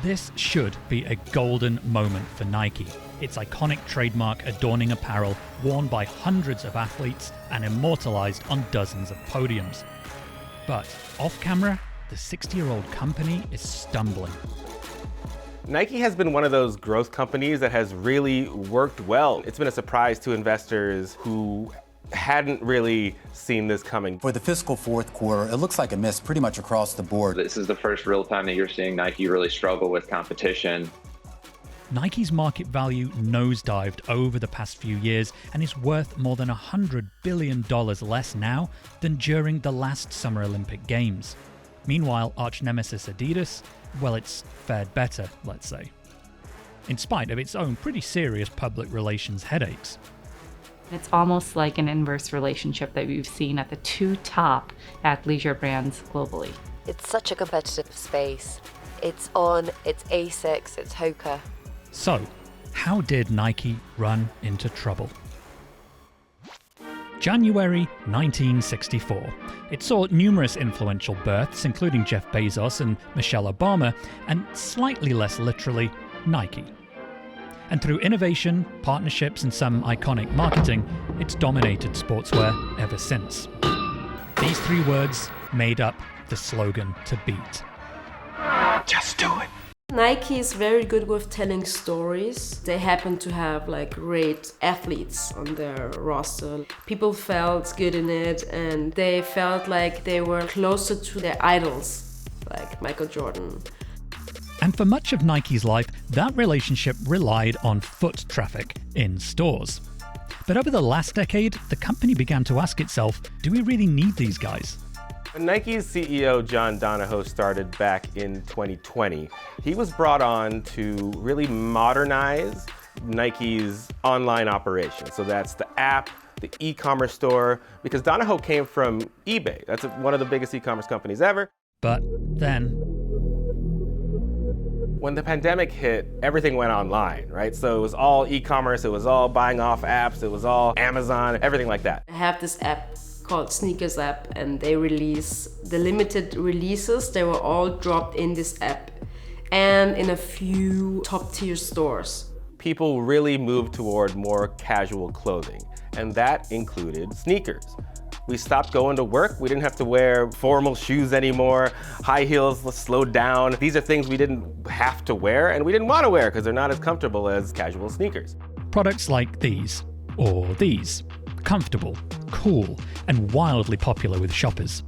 This should be a golden moment for Nike. Its iconic trademark adorning apparel worn by hundreds of athletes and immortalized on dozens of podiums. But off camera, the 60-year-old company is stumbling. Nike has been one of those growth companies that has really worked well. It's been a surprise to investors who hadn't really seen this coming. For the fiscal fourth quarter, it looks like a miss pretty much across the board. This is the first real time that you're seeing Nike really struggle with competition. Nike's market value nosedived over the past few years and is worth more than $100 billion less now than during the last Summer Olympic Games. Meanwhile, arch nemesis Adidas, well, it's fared better, let's say, in spite of its own pretty serious public relations headaches. It's almost like an inverse relationship that we've seen at the two top athleisure brands globally. It's such a competitive space. It's On, it's Asics, it's Hoka. So, how did Nike run into trouble? January 1964. It saw numerous influential births, including Jeff Bezos and Michelle Obama, and slightly less literally, Nike. And through innovation, partnerships, and some iconic marketing, it's dominated sportswear ever since. These three words made up the slogan to beat. Just do it. Nike is very good with telling stories. They happen to have great athletes on their roster. People felt good in it and they felt like they were closer to their idols, like Michael Jordan. And for much of Nike's life, that relationship relied on foot traffic in stores. But over the last decade, the company began to ask itself, do we really need these guys? When Nike's CEO John Donahoe started back in 2020, he was brought on to really modernize Nike's online operation. So that's the app, the e-commerce store, because Donahoe came from eBay. That's one of the biggest e-commerce companies ever. But then, when the pandemic hit, everything went online, right? So it was all e-commerce, it was all buying off apps, it was all Amazon, everything like that. I have this app called Sneakers app and they release the limited releases. They were all dropped in this app and in a few top tier stores. People really moved toward more casual clothing, and that included sneakers. We stopped going to work. We didn't have to wear formal shoes anymore. High heels slowed down. These are things we didn't have to wear and we didn't want to wear because they're not as comfortable as casual sneakers. products like these, or these, comfortable, cool, and wildly popular with shoppers.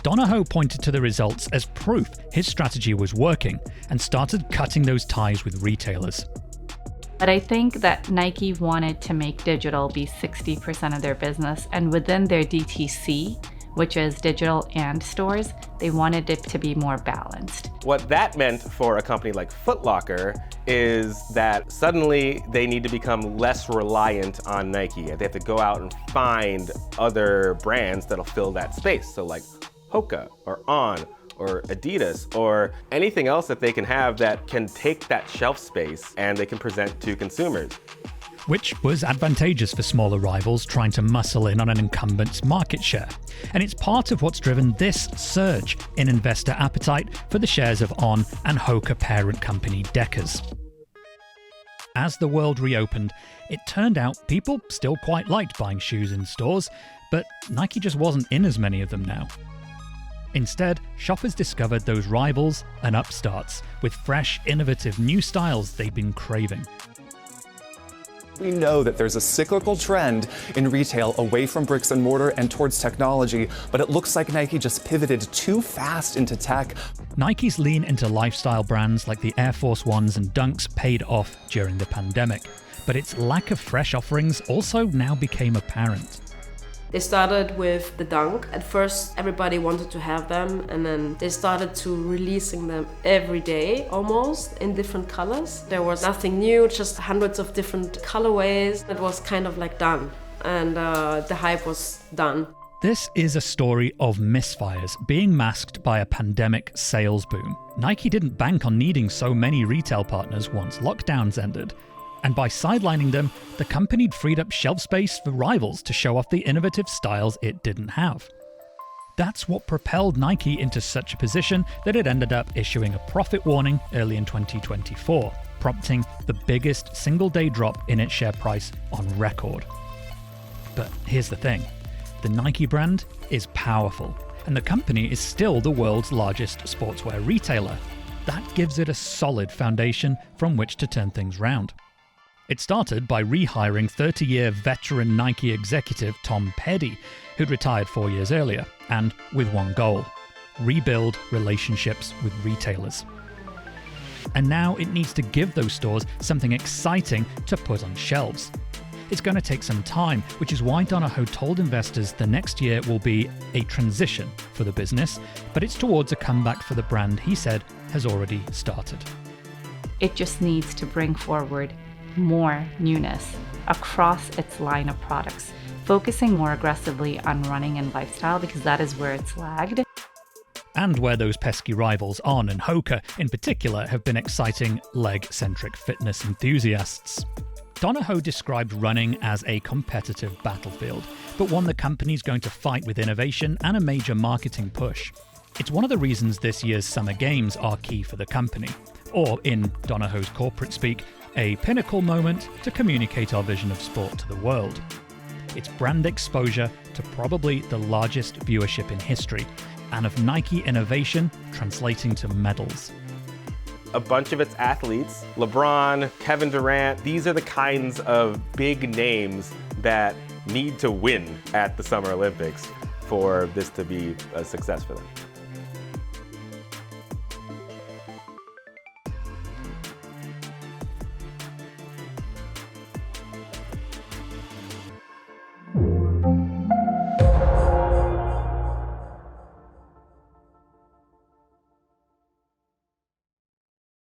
Donahoe pointed to the results as proof his strategy was working and started cutting those ties with retailers. But I think that Nike wanted to make digital be 60% of their business, and within their DTC, which is digital and stores, they wanted it to be more balanced. What that meant for a company like Foot Locker is that suddenly they need to become less reliant on Nike. They have to go out and find other brands that'll fill that space. So like Hoka or On or Adidas or anything else that they can have that can take that shelf space and they can present to consumers. Which was advantageous for smaller rivals trying to muscle in on an incumbent's market share. And it's part of what's driven this surge in investor appetite for the shares of On and Hoka parent company Deckers. As the world reopened, it turned out people still quite liked buying shoes in stores, but Nike just wasn't in as many of them now. Instead, shoppers discovered those rivals and upstarts with fresh, innovative new styles they'd been craving. We know that there's a cyclical trend in retail away from bricks and mortar and towards technology, but it looks like Nike just pivoted too fast into tech. Nike's lean into lifestyle brands like the Air Force Ones and Dunks paid off during the pandemic, but its lack of fresh offerings also now became apparent. They started with the Dunk. At first, everybody wanted to have them, and then they started to releasing them every day, almost, in different colors. There was nothing new, just hundreds of different colorways. It was kind of like done, and the hype was done. This is a story of misfires being masked by a pandemic sales boom. Nike didn't bank on needing so many retail partners once lockdowns ended. And by sidelining them, the company freed up shelf space for rivals to show off the innovative styles it didn't have. That's what propelled Nike into such a position that it ended up issuing a profit warning early in 2024, prompting the biggest single-day drop in its share price on record. But here's the thing. The Nike brand is powerful, and the company is still the world's largest sportswear retailer. That gives it a solid foundation from which to turn things round. It started by rehiring 30-year veteran Nike executive Tom Petty, who'd retired 4 years earlier, and with one goal: rebuild relationships with retailers. And now it needs to give those stores something exciting to put on shelves. It's going to take some time, which is why Donahoe told investors the next year will be a transition for the business, but it's towards a comeback for the brand he said has already started. It just needs to bring forward more newness across its line of products, focusing more aggressively on running and lifestyle because that is where it's lagged. And where those pesky rivals On and Hoka in particular have been exciting leg-centric fitness enthusiasts. Donahoe described running as a competitive battlefield, but one the company's going to fight with innovation and a major marketing push. It's one of the reasons this year's Summer Games are key for the company, or in Donahoe's corporate speak, a pinnacle moment to communicate our vision of sport to the world. It's brand exposure to probably the largest viewership in history, and of Nike innovation translating to medals. A bunch of its athletes, LeBron, Kevin Durant, these are the kinds of big names that need to win at the Summer Olympics for this to be a success for them.